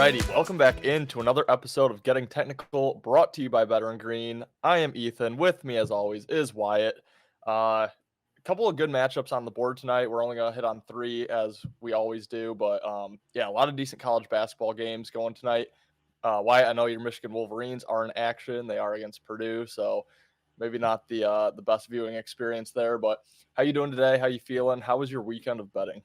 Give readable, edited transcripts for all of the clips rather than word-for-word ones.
Alrighty, welcome back into another episode of Getting Technical, brought to you by Better and Green. I am Ethan. With me, as always, is Wyatt. A couple of good matchups on the board tonight. We're only going to hit on three, as we always do, but a lot of decent college basketball games going tonight. Wyatt, I know your Michigan Wolverines are in action. They are against Purdue, so maybe not the best viewing experience there. But how you doing today? How you feeling? How was your weekend of betting?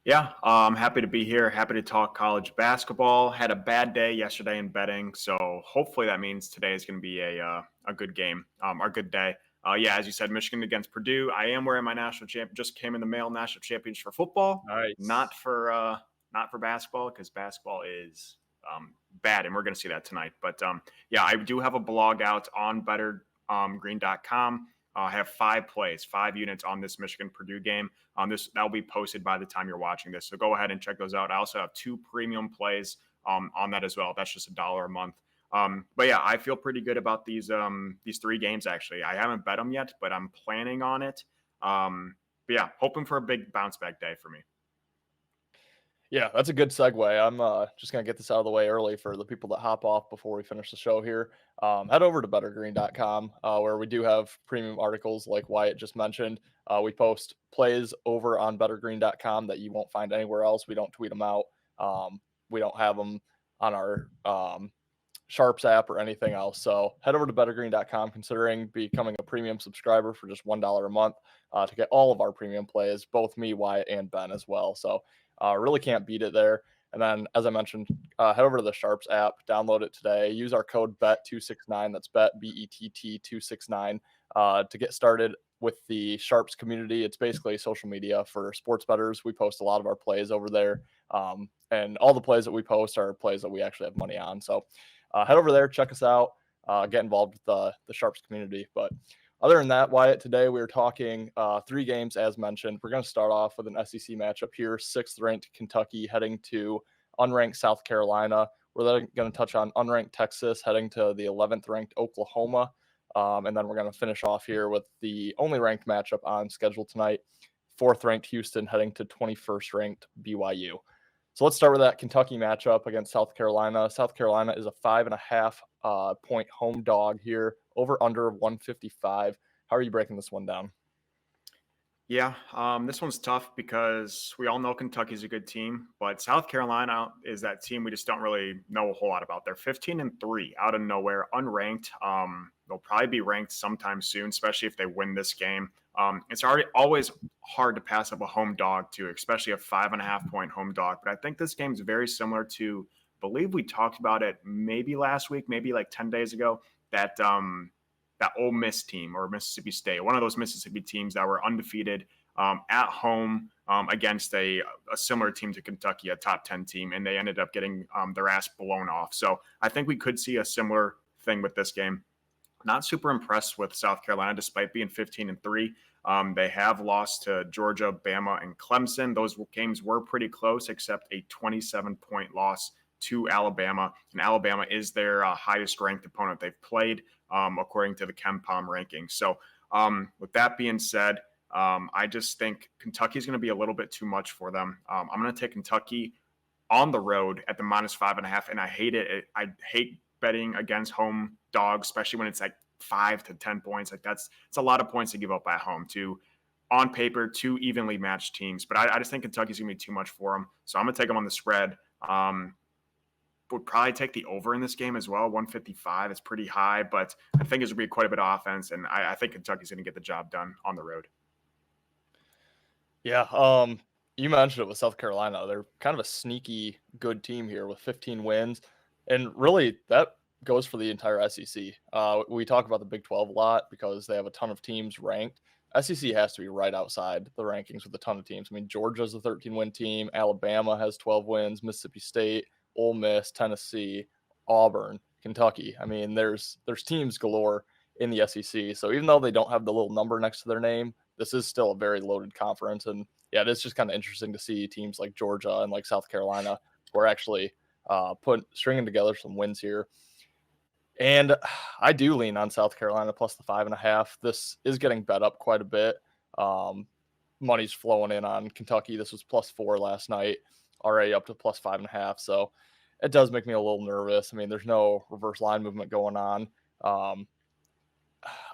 Yeah, I'm happy to be here. Happy to talk college basketball. Had a bad day yesterday in betting, so hopefully that means today is going to be a good game, or good day. As you said, Michigan against Purdue. I am wearing my national champ. Just came in the mail national championship for football, Nice. not for basketball because basketball is bad, and we're going to see that tonight. But I do have a blog out on bettergreen.com. I have 5 plays, 5 units on this Michigan Purdue game. That'll be posted by the time you're watching this. So go ahead and check those out. I also have 2 premium plays on that as well. That's just $1 a month. I feel pretty good about these 3 games. Actually, I haven't bet them yet, but I'm planning on it. Hoping for a big bounce back day for me. Yeah, that's a good segue. I'm just going to get this out of the way early for the people that hop off before we finish the show here. Head over to bettergreen.com, where we do have premium articles like Wyatt just mentioned. We post plays over on bettergreen.com that you won't find anywhere else. We don't tweet them out. We don't have them on our Sharps app or anything else. So head over to bettergreen.com, considering becoming a premium subscriber for just $1 a month to get all of our premium plays, both me, Wyatt, and Ben as well. So really can't beat it there. And then, as I mentioned, head over to the Sharps app, download it today, use our code BET269, that's BET, BETT 269, to get started with the Sharps community. It's basically social media for sports bettors. We post a lot of our plays over there, and all the plays that we post are plays that we actually have money on. So head over there, check us out, get involved with the Sharps community. But other than that, Wyatt, today we were talking 3 games, as mentioned. We're going to start off with an SEC matchup here. 6th-ranked Kentucky heading to unranked South Carolina. We're then going to touch on unranked Texas heading to the 11th-ranked Oklahoma. And then we're going to finish off here with the only ranked matchup on schedule tonight. 4th-ranked Houston heading to 21st-ranked BYU. So let's start with that Kentucky matchup against South Carolina. South Carolina is a 5.5 point home dog here, over under 155. How are you breaking this one down? Yeah, this one's tough because we all know Kentucky's a good team, but South Carolina is that team we just don't really know a whole lot about. They're 15-3 out of nowhere, unranked. They'll probably be ranked sometime soon, especially if they win this game. It's always hard to pass up a home dog too, especially a 5.5 point home dog. But I think this game is very similar to, I believe we talked about it maybe last week, maybe like 10 days ago, that Ole Miss team or Mississippi State, one of those Mississippi teams that were undefeated at home against a similar team to Kentucky, a top 10 team, and they ended up getting their ass blown off. So I think we could see a similar thing with this game. Not super impressed with South Carolina, despite being 15-3. They have lost to Georgia, Bama, and Clemson. Those games were pretty close, except a 27-point loss to Alabama. And Alabama is their highest ranked opponent they've played, according to the KenPom rankings. So with that being said, I just think Kentucky's going to be a little bit too much for them. I'm going to take Kentucky on the road at the -5.5, and I hate it. I hate betting against home dogs, especially when it's like 5 to 10 points. Like it's a lot of points to give up at home to, on paper, 2 evenly matched teams. But I just think Kentucky's going to be too much for them. So I'm going to take them on the spread. Would probably take the over in this game as well. 155 is pretty high, but I think it's going to be quite a bit of offense, and I think Kentucky's going to get the job done on the road. Yeah, you mentioned it with South Carolina. They're kind of a sneaky good team here with 15 wins. And really, that goes for the entire SEC. We talk about the Big 12 a lot because they have a ton of teams ranked. SEC has to be right outside the rankings with a ton of teams. I mean, Georgia's a 13-win team. Alabama has 12 wins. Mississippi State, Ole Miss, Tennessee, Auburn, Kentucky. I mean, there's teams galore in the SEC. So even though they don't have the little number next to their name, this is still a very loaded conference. And yeah, it's just kind of interesting to see teams like Georgia and like South Carolina who are actually stringing together some wins here. And I do lean on South Carolina plus the 5.5. This is getting bet up quite a bit. Money's flowing in on Kentucky. This was +4 last night. already up to plus 5.5. So it does make me a little nervous. I mean, there's no reverse line movement going on. Um,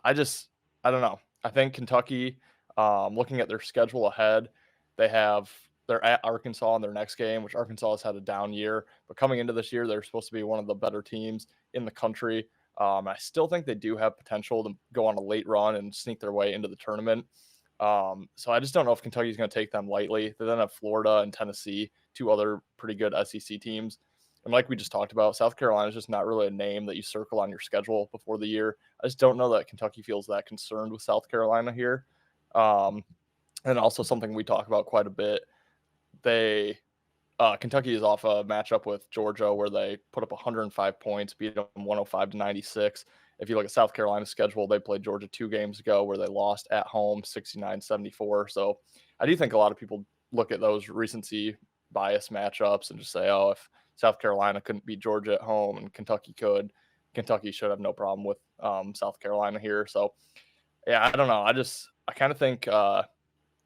I just, I don't know. I think Kentucky, looking at their schedule ahead, they're at Arkansas in their next game, which Arkansas has had a down year. But coming into this year, they're supposed to be one of the better teams in the country. I still think they do have potential to go on a late run and sneak their way into the tournament. So I just don't know if Kentucky's going to take them lightly. They then have Florida and Tennessee, two other pretty good SEC teams. And like we just talked about, South Carolina is just not really a name that you circle on your schedule before the year. I just don't know that Kentucky feels that concerned with South Carolina here. Um, and also something we talk about quite a bit. They Kentucky is off a matchup with Georgia where they put up 105 points, beat them 105-96. If you look at South Carolina's schedule, they played Georgia 2 games ago where they lost at home 69-74. So I do think a lot of people look at those recency bias matchups and just say, oh, if South Carolina couldn't beat Georgia at home and Kentucky could, Kentucky should have no problem with South Carolina here. So yeah, I don't know. I kind of think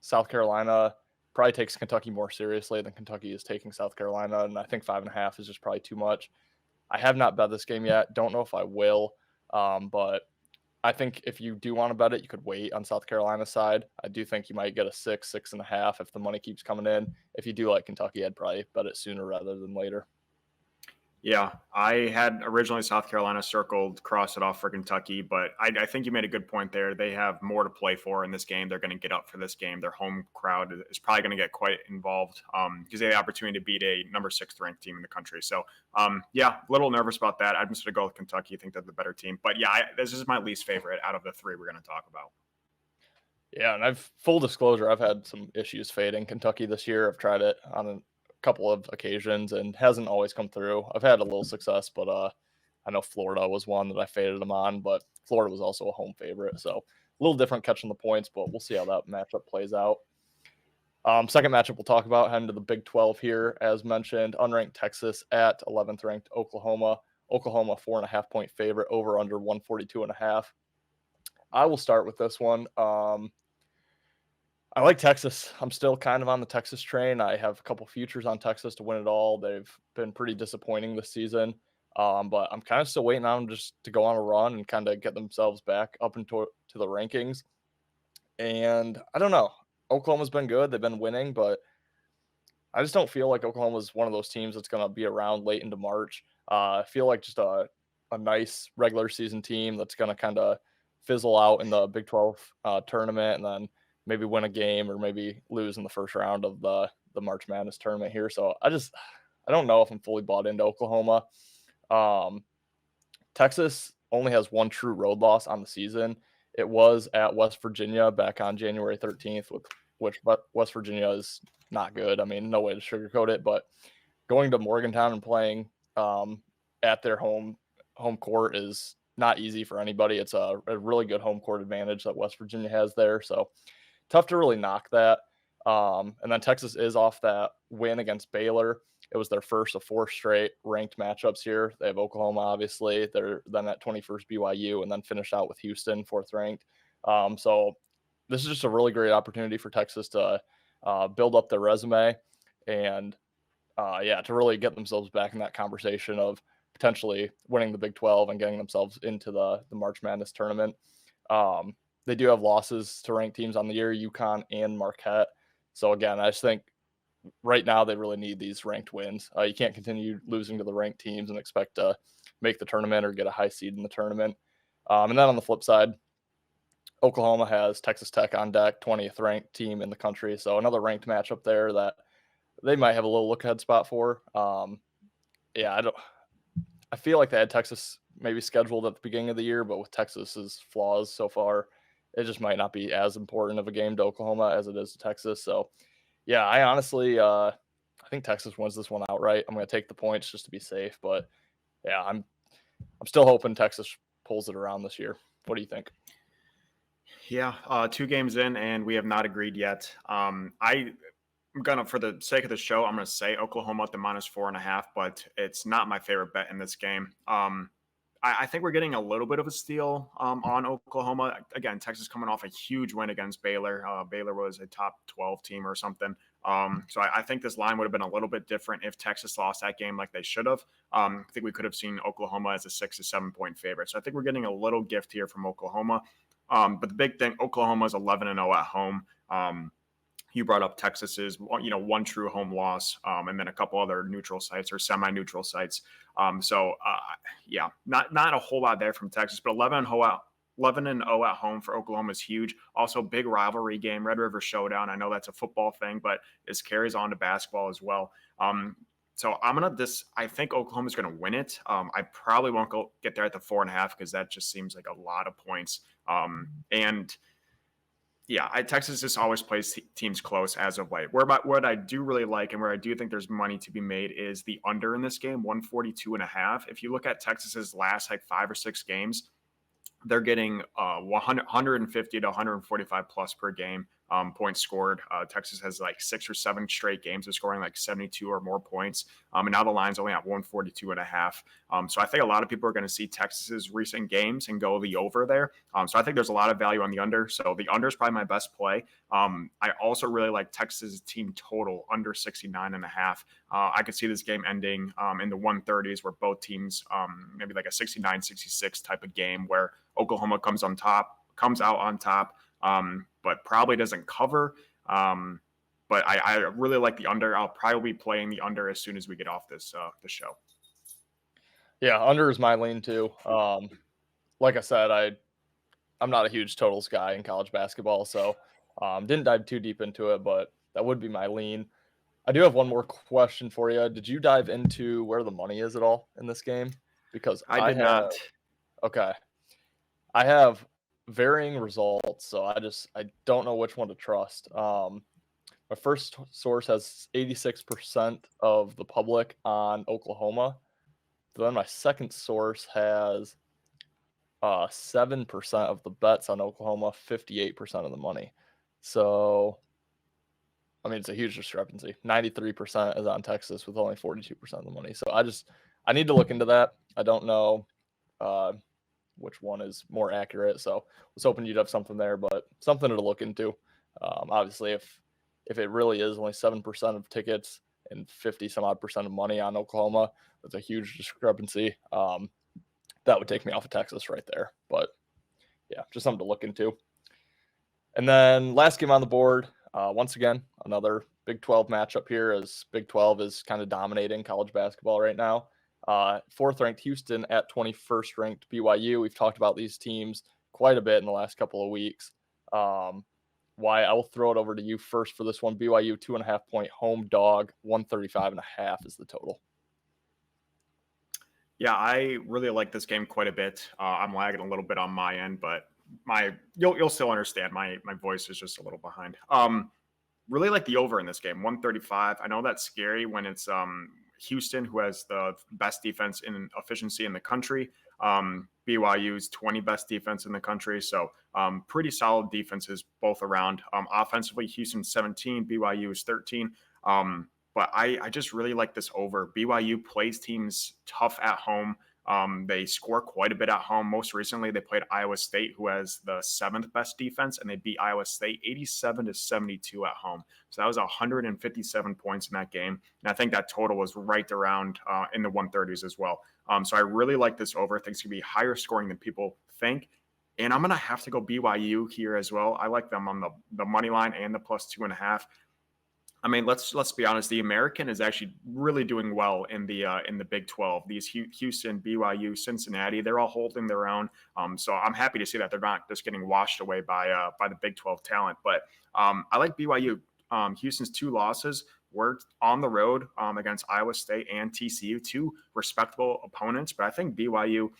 South Carolina probably takes Kentucky more seriously than Kentucky is taking South Carolina, and I think 5.5 is just probably too much. I have not bet this game yet. Don't know if I will, but I think if you do want to bet it, you could wait on South Carolina's side. I do think you might get a 6.5 if the money keeps coming in. If you do like Kentucky, I'd probably bet it sooner rather than later. Yeah, I had originally South Carolina circled, cross it off for Kentucky, but I think you made a good point there. They have more to play for in this game. They're going to get up for this game. Their home crowd is probably going to get quite involved because they have the opportunity to beat a number 6 ranked team in the country. So, yeah, a little nervous about that. I'm just going to go with Kentucky. I think they're the better team. But yeah, this is my least favorite out of the 3 we're going to talk about. Yeah, and full disclosure, I've had some issues fading Kentucky this year. I've tried it on a couple of occasions and hasn't always come through. I've had a little success, but I know Florida was one that I faded them on, but Florida was also a home favorite, so a little different catching the points, but we'll see how that matchup plays out. Second matchup we'll talk about heading to the Big 12 here, as mentioned, unranked Texas at 11th ranked Oklahoma. Oklahoma 4.5 point favorite, over under 142.5. I will start with this one. I like Texas. I'm still kind of on the Texas train. I have a couple futures on Texas to win it all. They've been pretty disappointing this season, but I'm kind of still waiting on them just to go on a run and kind of get themselves back up into the rankings. And I don't know. Oklahoma's been good. They've been winning, but I just don't feel like Oklahoma's one of those teams that's going to be around late into March. I feel like just a nice regular season team that's going to kind of fizzle out in the Big 12 tournament and then maybe win a game or maybe lose in the first round of the March Madness tournament here. So I don't know if I'm fully bought into Oklahoma. Texas only has one true road loss on the season. It was at West Virginia back on January 13th, which West Virginia is not good. I mean, no way to sugarcoat it, but going to Morgantown and playing at their home court is not easy for anybody. It's a really good home court advantage that West Virginia has there. So tough to really knock that. And then Texas is off that win against Baylor. It was their first of 4 straight ranked matchups here. They have Oklahoma, obviously. They're then at 21st BYU and then finish out with Houston, 4th ranked. So this is just a really great opportunity for Texas to build up their resume and, to really get themselves back in that conversation of potentially winning the Big 12 and getting themselves into the March Madness tournament. They do have losses to ranked teams on the year, UConn and Marquette. So again, I just think right now they really need these ranked wins. You can't continue losing to the ranked teams and expect to make the tournament or get a high seed in the tournament. And then on the flip side, Oklahoma has Texas Tech on deck, 20th ranked team in the country. So another ranked matchup there that they might have a little look ahead spot for. I feel like they had Texas maybe scheduled at the beginning of the year, but with Texas's flaws so far, it just might not be as important of a game to Oklahoma as it is to Texas. So, yeah, I honestly, I think Texas wins this one outright. I'm going to take the points just to be safe, but yeah, I'm still hoping Texas pulls it around this year. What do you think? Yeah, 2 games in, and we have not agreed yet. I'm gonna, for the sake of the show, I'm gonna say Oklahoma at the -4.5, but it's not my favorite bet in this game. I think we're getting a little bit of a steal on Oklahoma. Again, Texas coming off a huge win against Baylor. Baylor was a top 12 team or something. So I think this line would have been a little bit different if Texas lost that game like they should have. I think we could have seen Oklahoma as a 6 to 7 point favorite. So I think we're getting a little gift here from Oklahoma. But the big thing, Oklahoma is 11-0 at home. You brought up Texas's, one true home loss, and then a couple other neutral sites or semi-neutral sites. Not a whole lot there from Texas, but 11-0 at home for Oklahoma is huge. Also, big rivalry game, Red River Showdown. I know that's a football thing, but this carries on to basketball as well. I think Oklahoma's gonna win it. I probably won't get there at the 4.5 because that just seems like a lot of points. Texas just always plays teams close as of late. What I do really like and where I do think there's money to be made is the under in this game, 142.5. If you look at Texas's last 5 or 6 games, they're getting 150 to 145 plus per game points scored. Texas has 6 or 7 straight games of scoring 72 or more points. And now the line's only at 142.5. So I think a lot of people are going to see Texas's recent games and go the over there. So I think there's a lot of value on the under. So the under is probably my best play. I also really like Texas's team total under 69.5. I could see this game ending in the 130s where both teams, maybe a 69-66 type of game where Oklahoma comes out on top, but probably doesn't cover. But I really like the under. I'll probably be playing the under as soon as we get off the show. Yeah, under is my lean too. Like I said, I'm not a huge totals guy in college basketball, so didn't dive too deep into it, but that would be my lean. I do have one more question for you. Did you dive into where the money is at all in this game? Because I did not. Okay. I have varying results, so I don't know which one to trust. My first source has 86% of the public on Oklahoma. Then my second source has 7% of the bets on Oklahoma, 58% of the money. So, I mean, it's a huge discrepancy. 93% is on Texas with only 42% of the money. So I need to look into that. I don't know which one is more accurate. So I was hoping you'd have something there, but something to look into. Obviously, if it really is only 7% of tickets and 50 some odd percent of money on Oklahoma, that's a huge discrepancy. That would take me off of Texas right there. But yeah, just something to look into. And then last game on the board, once again, another Big 12 matchup here as Big 12 is kind of dominating college basketball right now. 4th ranked Houston at 21st ranked BYU. We've talked about these teams quite a bit in the last couple of weeks. Why I will throw it over to you first for this one. BYU 2.5 point home dog, 135.5 is the total. Yeah, I really like this game quite a bit. I'm lagging a little bit on my end, but you'll still understand. My voice is just a little behind. Really like the over in this game, 135. I know that's scary when it's Houston, who has the best defense in efficiency in the country. BYU's 20 best defense in the country. So pretty solid defenses both around. Offensively, Houston 17, BYU is 13. But I just really like this over. BYU plays teams tough at home. They score quite a bit at home. Most recently, they played Iowa State, who has the 7th best defense, and they beat Iowa State 87-72 at home. So that was 157 points in that game. And I think that total was right around in the 130s as well. So I really like this over. I think it's going to be higher scoring than people think. And I'm going to have to go BYU here as well. I like them on the money line and the +2.5. I mean, let's be honest. The American is actually really doing well in the Big 12. These Houston, BYU, Cincinnati, they're all holding their own. So I'm happy to see that they're not just getting washed away by the Big 12 talent. But I like BYU. Houston's 2 losses were on the road against Iowa State and TCU, 2 respectable opponents. But I think BYU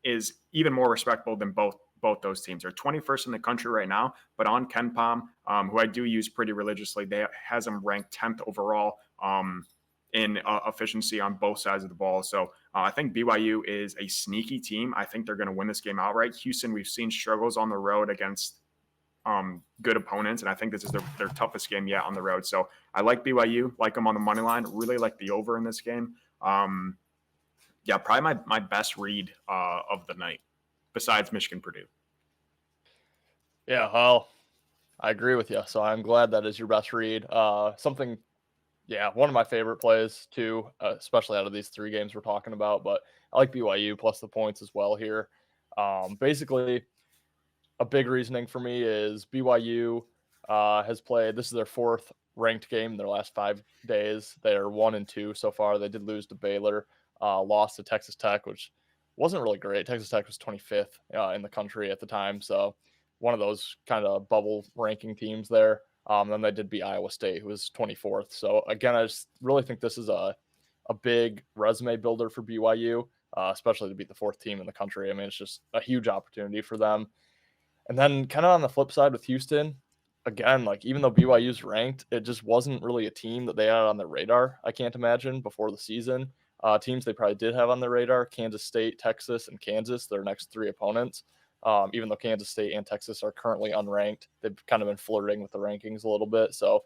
is even more respectable than both those teams. They're 21st in the country right now, but on KenPom, who I do use pretty religiously, they has them ranked 10th overall in efficiency on both sides of the ball. So I think BYU is a sneaky team. I think they're going to win this game outright. Houston, we've seen struggles on the road against good opponents, and I think this is their toughest game yet on the road. So I like BYU, like them on the money line, really like the over in this game. Yeah, probably my best read of the night, besides Michigan Purdue. Yeah, well, I agree with you. So I'm glad that is your best read. Yeah, one of my favorite plays too, especially out of these three games we're talking about. But I like BYU plus the points as well here. Basically, a big reasoning for me is BYU has played. This is their fourth ranked game in their last 5 days. They're 1-2 so far. They did lose to Baylor, lost to Texas Tech, which wasn't really great. Texas Tech was 25th in the country at the time, so one of those kind of bubble ranking teams there. Then they did beat Iowa State, who was 24th. So again, I just really think this is a big resume builder for BYU, especially to beat the fourth team in the country. I mean, it's just a huge opportunity for them. And then kind of on the flip side with Houston, again, like even though BYU's ranked, it just wasn't really a team that they had on their radar. I can't imagine before the season. Teams they probably did have on their radar: Kansas State, Texas, and Kansas. Their next three opponents. Even though Kansas State and Texas are currently unranked, they've kind of been flirting with the rankings a little bit. So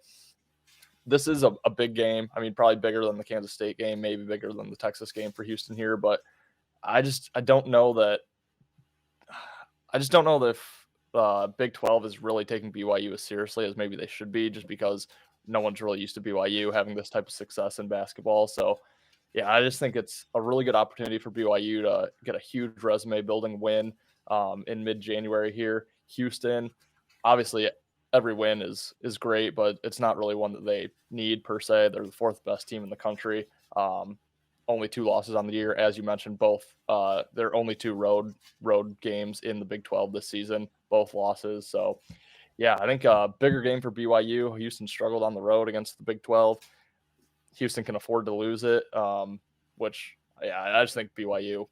this is a big game. I mean, probably bigger than the Kansas State game, maybe bigger than the Texas game for Houston here. But I don't know that I just don't know if Big 12 is really taking BYU as seriously as maybe they should be, just because no one's really used to BYU having this type of success in basketball. So, yeah, I just think it's a really good opportunity for BYU to get a huge resume building win in mid January here. Houston, obviously, every win is great, but it's not really one that they need per se. They're the fourth best team in the country. Only 2 losses on the year, as you mentioned. Both their only 2 road games in the Big 12 this season, both losses. So yeah, I think a bigger game for BYU. Houston struggled on the road against the Big 12. Houston can afford to lose it, which yeah, I just think BYU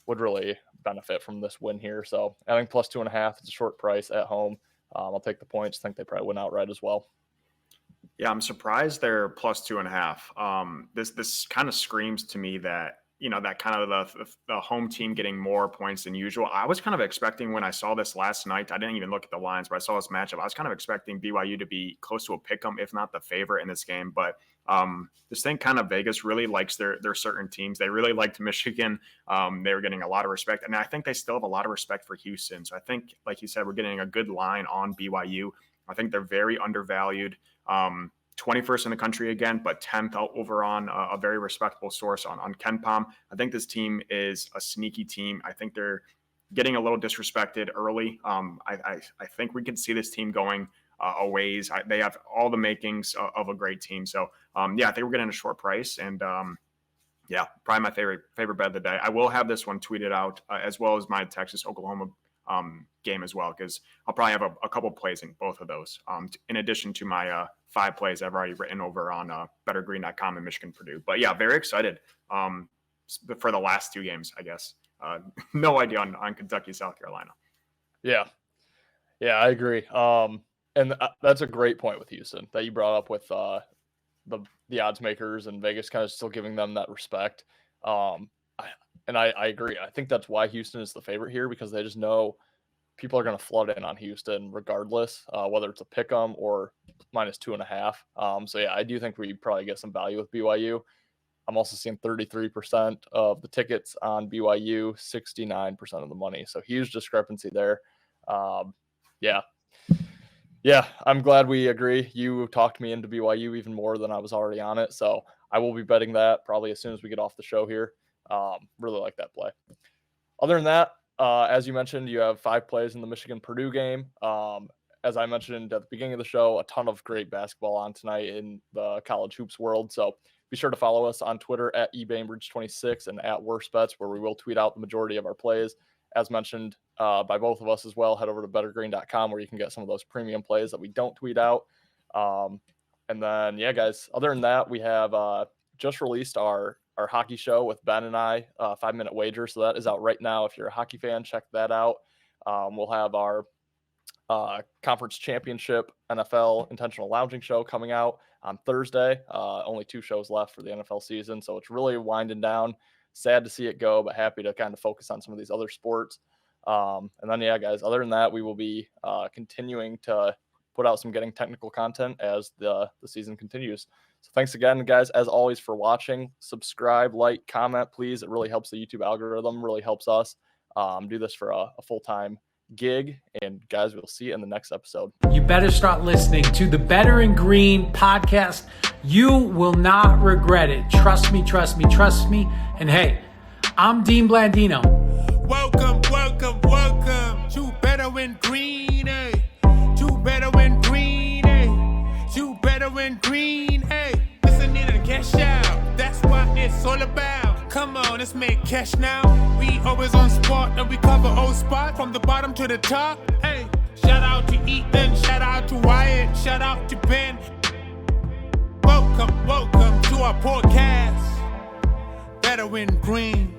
would really benefit from this win here. So I think plus 2.5. It's a short price at home. I'll take the points. I think they probably win outright as well. Yeah, I'm surprised they're plus 2.5. This kind of screams to me that that kind of the home team getting more points than usual. I was kind of expecting when I saw this last night. I didn't even look at the lines, but I saw this matchup. I was kind of expecting BYU to be close to a pick 'em, if not the favorite in this game. But this thing kind of Vegas really likes their certain teams. They really liked Michigan. They were getting a lot of respect, and I think they still have a lot of respect for Houston. So I think, like you said, we're getting a good line on BYU. I think they're very undervalued. 21st in the country again, but 10th over on a very respectable source on KenPom. I think this team is a sneaky team. I think they're getting a little disrespected early. I think we can see this team going a ways. They have all the makings of a great team. So yeah, I think we're getting a short price, and yeah, probably my favorite bet of the day. I will have this one tweeted out as well as my Texas Oklahoma game as well, because I'll probably have a couple plays in both of those. In addition to my 5 plays I've already written over on bettergreen.com and Michigan Purdue. But yeah, very excited for the last 2 games, I guess. No idea on Kentucky, South Carolina. Yeah, I agree. And that's a great point with Houston that you brought up with the odds makers and Vegas kind of still giving them that respect. I agree. I think that's why Houston is the favorite here, because they just know people are going to flood in on Houston regardless, whether it's a pick 'em or minus 2.5. So yeah, I do think we probably get some value with BYU. I'm also seeing 33% of the tickets on BYU, 69% of the money. So huge discrepancy there. Yeah. Yeah, I'm glad we agree. You talked me into BYU even more than I was already on it. So I will be betting that probably as soon as we get off the show here. Really like that play. Other than that, as you mentioned, you have 5 plays in the Michigan Purdue game. As I mentioned at the beginning of the show, a ton of great basketball on tonight in the college hoops world. So be sure to follow us on Twitter at eBainbridge26 and at Worst Bets, where we will tweet out the majority of our plays. As mentioned by both of us as well, head over to bettergreen.com where you can get some of those premium plays that we don't tweet out. And then, yeah, guys, other than that, we have just released our hockey show with Ben and I, 5-minute wager. So that is out right now. If you're a hockey fan, check that out. We'll have our conference championship NFL intentional lounging show coming out on Thursday. Only 2 shows left for the NFL season. So it's really winding down. Sad to see it go, but happy to kind of focus on some of these other sports. And then, yeah, guys, other than that, we will be continuing to put out some getting technical content as the season continues. So thanks again, guys, as always, for watching. Subscribe, like, comment, please. It really helps the YouTube algorithm, really helps us do this for a full-time gig. And guys, we'll see you in the next episode. You better start listening to the Better in Green podcast. You will not regret it. Trust me, trust me, trust me. And hey, I'm Dean Blandino. Welcome, welcome, welcome to Better in Green, eh? To Better in Green, eh? To Better in Green, eh? Listen in and cash out. That's what it's all about. Come on, let's make cash now. We always on spot and we cover all spot from the bottom to the top. Hey, shout out to Ethan, shout out to Wyatt, shout out to Ben. Welcome, welcome to our podcast. Better in Green.